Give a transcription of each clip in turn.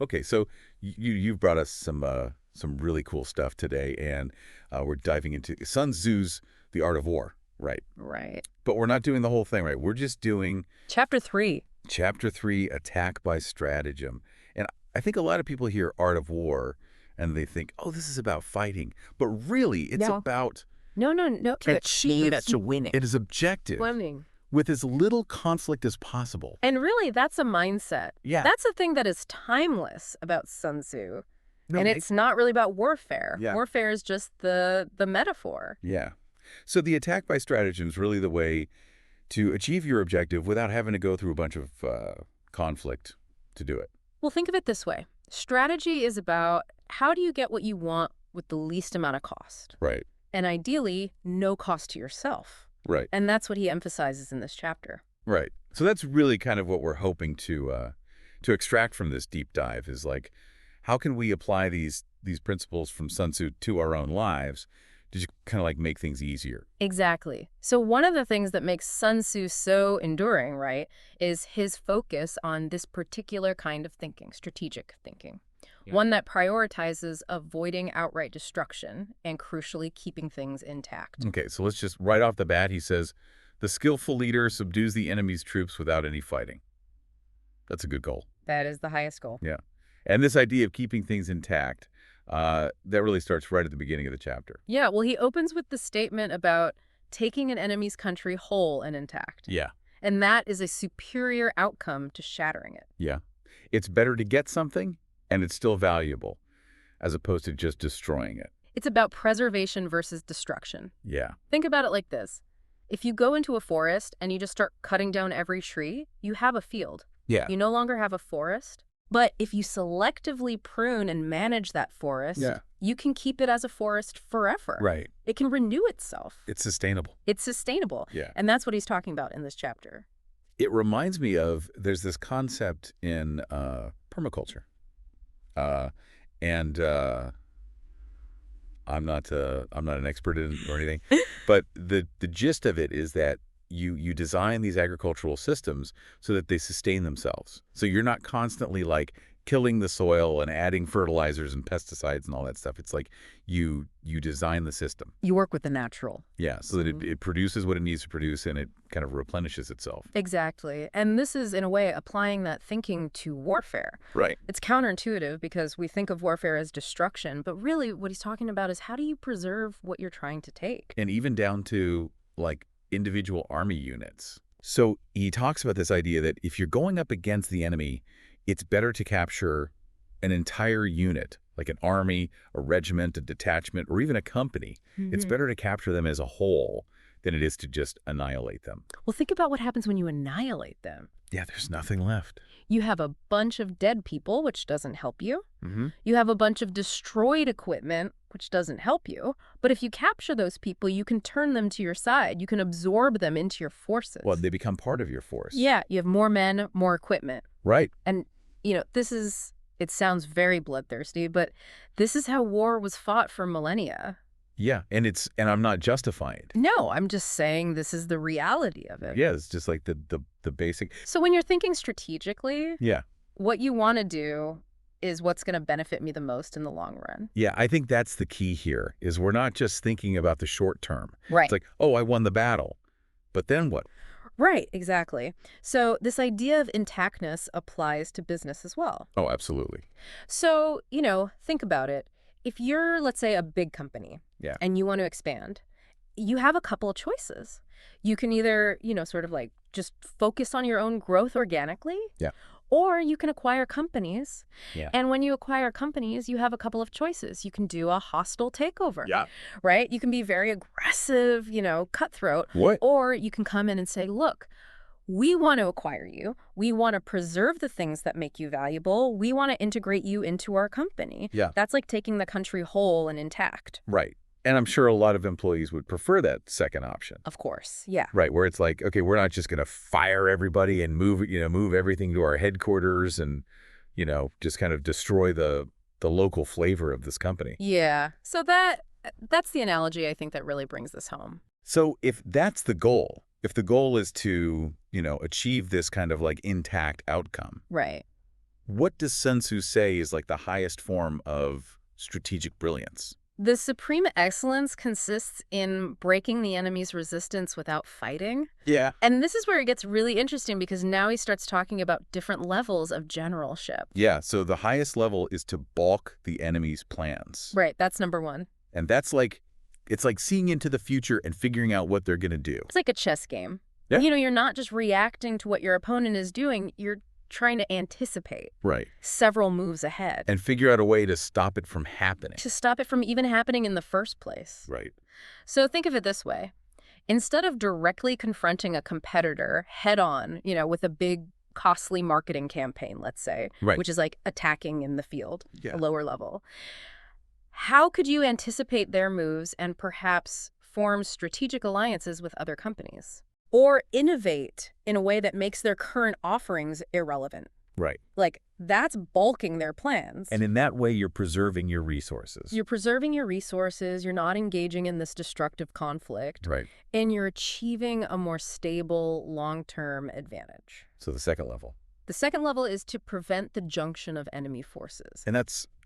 Okay, so you've brought us some really cool stuff today, and we're diving into Sun Tzu's The Art of War, right? Right. But we're not doing the whole thing, right? We're just doing Chapter 3. Chapter 3, Attack by Stratagem. And I think a lot of people hear Art of War, and they think, oh, this is about fighting. But really, it's No. about No. To achieve to winning. it is objective, Swimming. with as little conflict as possible. And really, that's a mindset. Yeah. That's a thing that is timeless about Sun Tzu. No, and it- it's not really about warfare. Yeah. Warfare is just the metaphor. Yeah. So the attack by stratagem is really the way to achieve your objective without having to go through a bunch of conflict to do it. Well, think of it this way. Strategy is about how do you get what you want with the least amount of cost? Right. And ideally, no cost to yourself. Right. And that's what he emphasizes in this chapter. Right. So that's really kind of what we're hoping to extract from this deep dive is like, how can we apply these principles from Sun Tzu to our own lives to just kind of like make things easier? Exactly. So one of the things that makes Sun Tzu so enduring, right, is his focus on this particular kind of thinking, strategic thinking. Yeah. One that prioritizes avoiding outright destruction and crucially keeping things intact. Okay, so let's just right off the bat, he says, the skillful leader subdues the enemy's troops without any fighting. That's a good goal. That is the highest goal. Yeah. And this idea of keeping things intact, that really starts right at the beginning of the chapter. Yeah, well, he opens with the statement about taking an enemy's country whole and intact. Yeah. And that is a superior outcome to shattering it. Yeah. It's better to get something and it's still valuable as opposed to just destroying it. It's about preservation versus destruction. Yeah. Think about it like this. If you go into a forest and you just start cutting down every tree, you have a field. Yeah. You no longer have a forest. But if you selectively prune and manage that forest, Yeah. you can keep it as a forest forever. Right. It can renew itself. It's sustainable. It's sustainable. Yeah. And that's what he's talking about in this chapter. It reminds me of, there's this concept in permaculture. And I'm not an expert in it or anything, but the gist of it is that you design these agricultural systems so that they sustain themselves. So you're not constantly like killing the soil and adding fertilizers and pesticides and all that stuff. It's like you design the system. You work with the natural. Yeah, so that it produces what it needs to produce and it kind of replenishes itself. Exactly. And this is, in a way, applying that thinking to warfare. Right. It's counterintuitive because we think of warfare as destruction, but really what he's talking about is how do you preserve what you're trying to take? And even down to like individual army units. So he talks about this idea that if you're going up against the enemy, it's better to capture an entire unit, like an army, a regiment, a detachment, or even a company. It's better to capture them as a whole than it is to just annihilate them. Well, think about what happens when you annihilate them. Yeah, there's nothing left. You have a bunch of dead people, which doesn't help you. Mm-hmm. You have a bunch of destroyed equipment, which doesn't help you. But if you capture those people, you can turn them to your side. You can absorb them into your forces. Well, they become part of your force. Yeah, you have more men, more equipment. Right. And, it sounds very bloodthirsty, but this is how war was fought for millennia. Yeah, and I'm not justifying it. No, I'm just saying this is the reality of it. Yeah, it's just like the basic. So when you're thinking strategically, Yeah. what you want to do is what's going to benefit me the most in the long run. Yeah, I think that's the key here, is we're not just thinking about the short term. Right. It's like, oh, I won the battle. But then what? Right, exactly. So this idea of intactness applies to business as well. Oh, absolutely. So, think about it. If you're, let's say, a big company Yeah. and you want to expand, you have a couple of choices. You can either, sort of like just focus on your own growth organically. Yeah. Or you can acquire companies. Yeah. And when you acquire companies, you have a couple of choices. You can do a hostile takeover. Yeah. Right? You can be very aggressive, cutthroat. What? Or you can come in and say, look, we want to acquire you. We want to preserve the things that make you valuable. We want to integrate you into our company. Yeah. That's like taking the country whole and intact. Right. And I'm sure a lot of employees would prefer that second option. Of course. Yeah. Right, where it's like, okay, we're not just going to fire everybody and move everything to our headquarters and, just kind of destroy the local flavor of this company. Yeah. So that's the analogy I think that really brings this home. So if that's the goal, if the goal is to, achieve this kind of like intact outcome, Right. What does Sun Tzu say is like the highest form of strategic brilliance? The supreme excellence consists in breaking the enemy's resistance without fighting. Yeah. And this is where it gets really interesting because now he starts talking about different levels of generalship. Yeah, so the highest level is to balk the enemy's plans. Right, that's number one. And that's like, it's like seeing into the future and figuring out what they're going to do. It's like a chess game. Yeah. You're not just reacting to what your opponent is doing, you're trying to anticipate Right. several moves ahead And figure out a way to stop it from happening. to stop it from even happening in the first place. Right. So think of it this way. Instead of directly confronting a competitor head on, with a big, costly marketing campaign, let's say, Right. which is like attacking in the field, Yeah. a lower level, how could you anticipate their moves and perhaps form strategic alliances with other companies? Or innovate in a way that makes their current offerings irrelevant? Right. Like, that's bulking their plans. And in that way, you're preserving your resources. You're preserving your resources, you're not engaging in this destructive conflict, Right. and you're achieving a more stable, long-term advantage. So the second level. The second level is to prevent the junction of enemy forces. And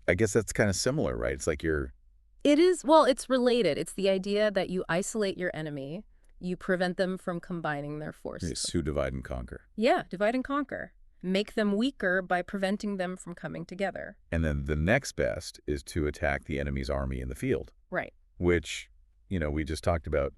I guess that's kind of similar, right? It's like It is, well, it's related. It's the idea that you isolate your enemy, you prevent them from combining their forces. sue, divide, and conquer. Yeah, divide and conquer. Make them weaker by preventing them from coming together. And then the next best is to attack the enemy's army in the field, Right. which, we just talked about.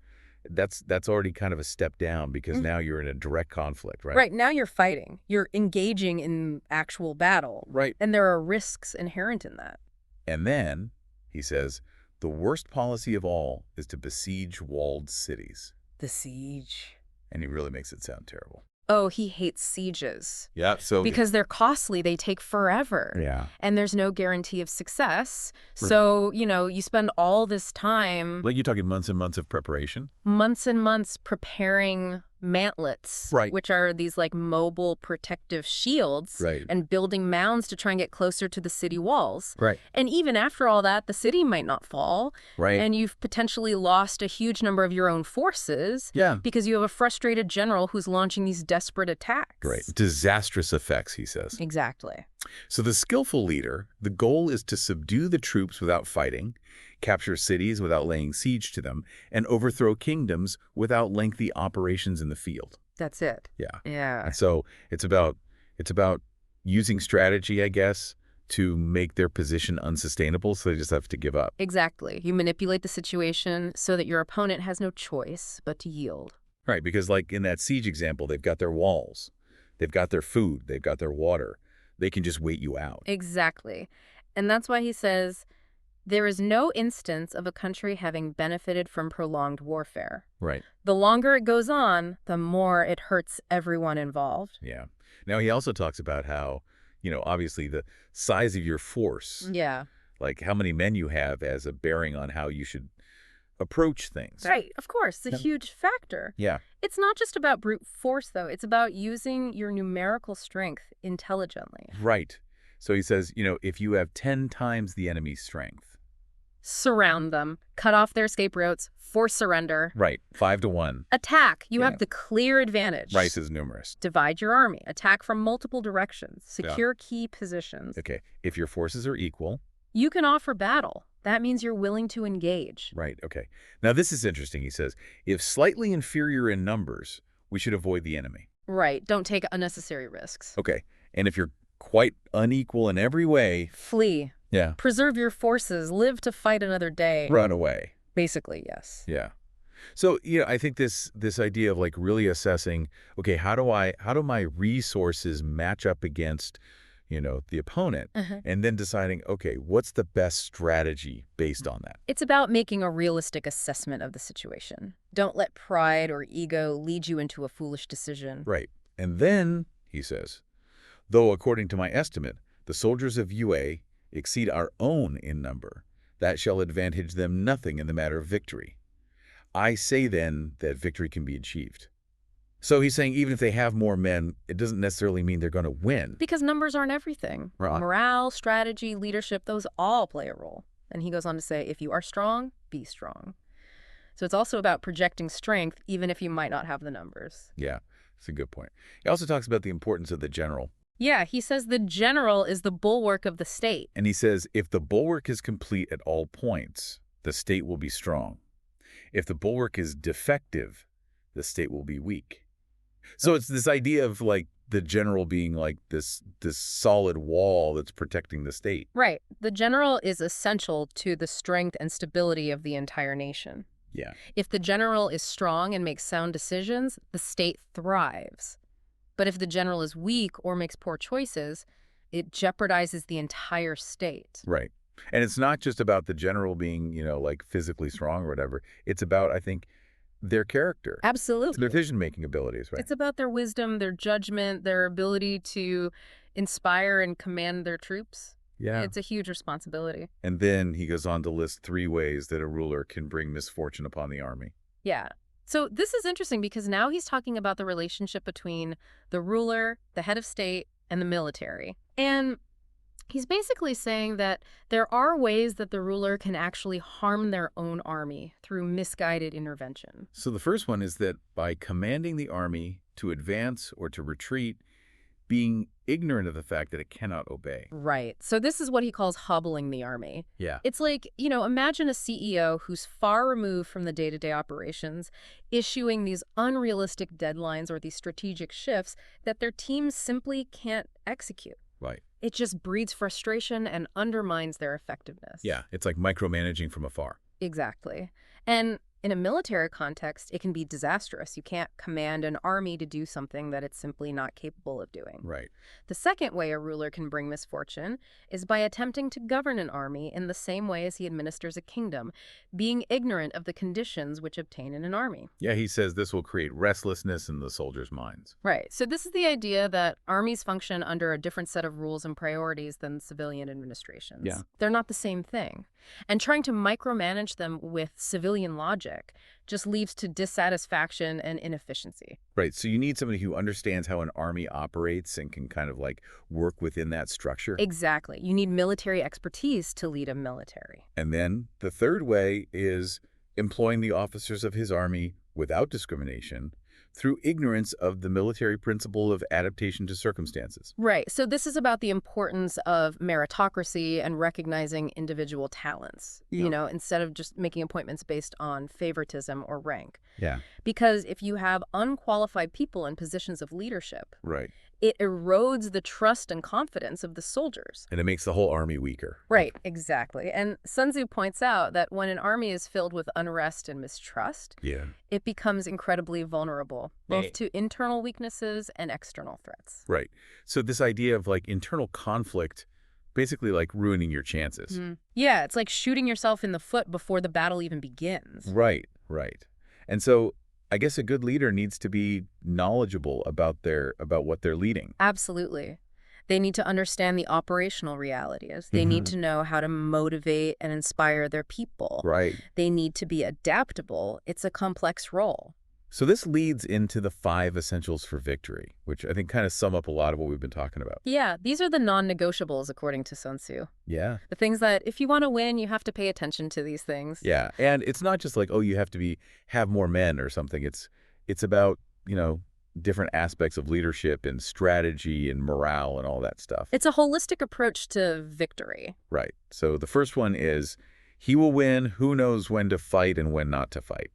That's already kind of a step down because now you're in a direct conflict, right? Right, now you're fighting. You're engaging in actual battle. Right. And there are risks inherent in that. And then, he says, the worst policy of all is to besiege walled cities. The siege. And he really makes it sound terrible. Oh, he hates sieges. Yeah, so... Because they're costly, they take forever. Yeah. And there's no guarantee of success. So, you spend all this time, Like you're talking months and months of preparation? months and months preparing mantlets, Right. which are these like mobile protective shields, Right. and building mounds to try and get closer to the city walls. Right. And even after all that, the city might not fall, Right. and you've potentially lost a huge number of your own forces Yeah. because you have a frustrated general who's launching these desperate attacks. Right. Disastrous effects, he says. Exactly. So the skillful leader, the goal is to subdue the troops without fighting, capture cities without laying siege to them, and overthrow kingdoms without lengthy operations in the field. That's it. Yeah. Yeah. And so it's about using strategy, I guess, to make their position unsustainable, so they just have to give up. Exactly. You manipulate the situation so that your opponent has no choice but to yield. Right, because like in that siege example, they've got their walls, they've got their food, they've got their water. They can just wait you out. Exactly. And that's why he says, there is no instance of a country having benefited from prolonged warfare. Right. The longer it goes on, the more it hurts everyone involved. Yeah. Now, he also talks about how, obviously the size of your force, Yeah. like how many men you have as a bearing on how you should approach things. Right. Of course. It's a Yeah. huge factor. Yeah. It's not just about brute force, though. It's about using your numerical strength intelligently. Right. So he says, if you have 10 times the enemy's strength. Surround them. Cut off their escape routes. Force surrender. Right. 5-1. Attack. You Yeah. have the clear advantage. Rice is numerous. Divide your army. Attack from multiple directions. Secure key positions. Okay. If your forces are equal. You can offer battle. That means you're willing to engage. Right. Okay. Now, this is interesting. He says, if slightly inferior in numbers, we should avoid the enemy. Right. Don't take unnecessary risks. Okay. And if you're quite unequal in every way. Flee. Yeah. Preserve your forces. Live to fight another day. Run away. Basically, yes. Yeah. So, I think this idea of like really assessing, okay, how do my resources match up against, the opponent, and then deciding, okay, what's the best strategy based on that? It's about making a realistic assessment of the situation. Don't let pride or ego lead you into a foolish decision. Right. And then, he says, though according to my estimate, the soldiers of UA exceed our own in number, that shall advantage them nothing in the matter of victory. I say then that victory can be achieved. So he's saying even if they have more men, it doesn't necessarily mean they're going to win. Because numbers aren't everything. Right. Morale, strategy, leadership, those all play a role. And he goes on to say, if you are strong, be strong. So it's also about projecting strength, even if you might not have the numbers. Yeah, that's a good point. He also talks about the importance of the general. Yeah, he says the general is the bulwark of the state. And he says, if the bulwark is complete at all points, the state will be strong. If the bulwark is defective, the state will be weak. So it's this idea of like the general being like this solid wall that's protecting the state. Right. The general is essential to the strength and stability of the entire nation. Yeah. If the general is strong and makes sound decisions, the state thrives. But if the general is weak or makes poor choices, it jeopardizes the entire state. Right. And it's not just about the general being, like physically strong or whatever. It's about, I think, their character. Absolutely. Their decision-making abilities, right? It's about their wisdom, their judgment, their ability to inspire and command their troops. Yeah. It's a huge responsibility. And then he goes on to list 3 ways that a ruler can bring misfortune upon the army. Yeah. So this is interesting because now he's talking about the relationship between the ruler, the head of state, and the military. And he's basically saying that there are ways that the ruler can actually harm their own army through misguided intervention. So the first one is that by commanding the army to advance or to retreat, being ignorant of the fact that it cannot obey. Right. So this is what he calls hobbling the army. Yeah. It's like, imagine a CEO who's far removed from the day-to-day operations, issuing these unrealistic deadlines or these strategic shifts that their teams simply can't execute. Right. It just breeds frustration and undermines their effectiveness. Yeah, it's like micromanaging from afar. Exactly. And in a military context, it can be disastrous. You can't command an army to do something that it's simply not capable of doing. Right. The second way a ruler can bring misfortune is by attempting to govern an army in the same way as he administers a kingdom, being ignorant of the conditions which obtain in an army. Yeah, he says this will create restlessness in the soldiers' minds. Right. So this is the idea that armies function under a different set of rules and priorities than civilian administrations. Yeah. They're not the same thing. And trying to micromanage them with civilian logic just leads to dissatisfaction and inefficiency. Right. So you need somebody who understands how an army operates and can kind of like work within that structure. Exactly. You need military expertise to lead a military. And then the third way is employing the officers of his army without discrimination through ignorance of the military principle of adaptation to circumstances. Right. So this is about the importance of meritocracy and recognizing individual talents, instead of just making appointments based on favoritism or rank. Yeah. Because if you have unqualified people in positions of leadership, Right. it erodes the trust and confidence of the soldiers. And it makes the whole army weaker. Right, exactly. And Sun Tzu points out that when an army is filled with unrest and mistrust, Yeah. it becomes incredibly vulnerable, both Right. to internal weaknesses and external threats. Right. So this idea of like internal conflict basically like ruining your chances. Yeah, it's like shooting yourself in the foot before the battle even begins. Right, right. And so I guess a good leader needs to be knowledgeable about what they're leading. Absolutely. They need to understand the operational realities. They need to know how to motivate and inspire their people. Right. They need to be adaptable. It's a complex role. So this leads into the 5 essentials for victory, which I think kind of sum up a lot of what we've been talking about. Yeah, these are the non-negotiables according to Sun Tzu. Yeah. The things that if you want to win, you have to pay attention to these things. Yeah. And it's not just like, oh, you have to have more men or something. It's about, different aspects of leadership and strategy and morale and all that stuff. It's a holistic approach to victory. Right. So the first one is he will win who knows when to fight and when not to fight.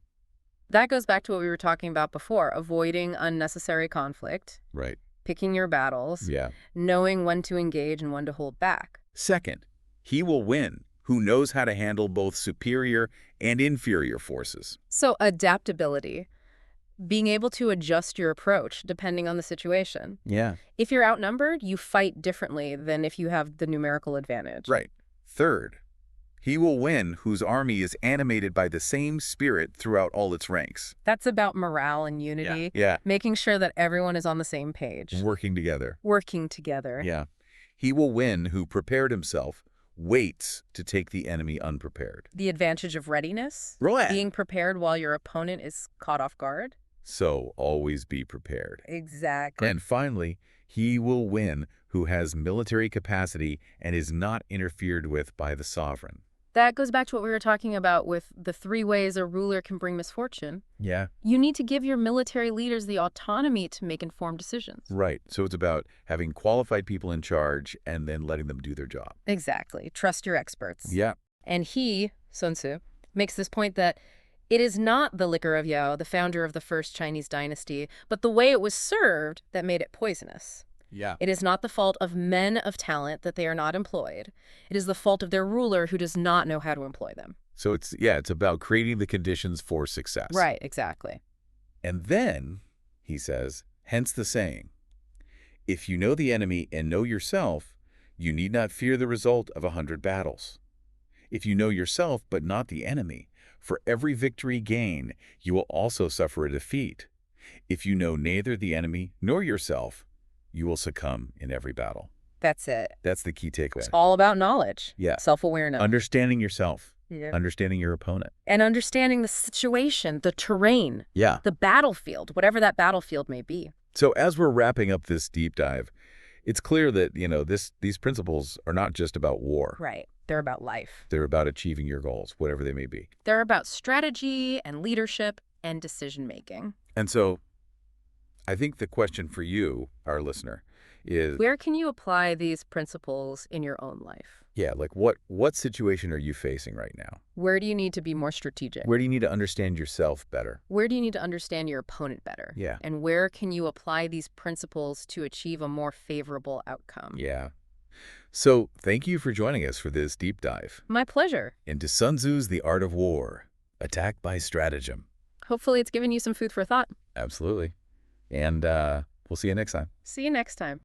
That goes back to what we were talking about before, avoiding unnecessary conflict, Right. picking your battles, Yeah. knowing when to engage and when to hold back. Second, he will win who knows how to handle both superior and inferior forces. So adaptability, being able to adjust your approach depending on the situation. Yeah. If you're outnumbered, you fight differently than if you have the numerical advantage. Right. Third, he will win whose army is animated by the same spirit throughout all its ranks. That's about morale and unity, Yeah. making sure that everyone is on the same page, Working together. working together. Yeah. He will win who prepared himself, waits to take the enemy unprepared. The advantage of readiness, Right. being prepared while your opponent is caught off guard. So always be prepared. Exactly. And finally, he will win who has military capacity and is not interfered with by the sovereign. That goes back to what we were talking about with the 3 ways a ruler can bring misfortune. Yeah. You need to give your military leaders the autonomy to make informed decisions. Right. So it's about having qualified people in charge and then letting them do their job. Exactly. Trust your experts. Yeah. And he, Sun Tzu, makes this point that it is not the liquor of Yao, the founder of the first Chinese dynasty, but the way it was served that made it poisonous. Yeah. It is not the fault of men of talent that they are not employed. It is the fault of their ruler who does not know how to employ them. So it's about creating the conditions for success. Right, exactly. And then, he says, hence the saying, if you know the enemy and know yourself, you need not fear the result of 100 battles. If you know yourself but not the enemy, for every victory gained, you will also suffer a defeat. If you know neither the enemy nor yourself, you will succumb in every battle. That's it. That's the key takeaway. It's all about knowledge. Yeah. Self-awareness. Understanding yourself. Yeah. Understanding your opponent. And understanding the situation, the terrain, Yeah. the battlefield, whatever that battlefield may be. So as we're wrapping up this deep dive, it's clear that, these principles are not just about war. Right. They're about life. They're about achieving your goals, whatever they may be. They're about strategy and leadership and decision-making. And so I think the question for you, our listener, is, Where can you apply these principles in your own life? like what situation are you facing right now? Where do you need to be more strategic? Where do you need to understand yourself better? Where do you need to understand your opponent better? Yeah. And where can you apply these principles to achieve a more favorable outcome? Yeah. So thank you for joining us for this deep dive My pleasure. into Sun Tzu's The Art of War, Attack by Stratagem. Hopefully it's given you some food for thought. Absolutely. And we'll see you next time. See you next time.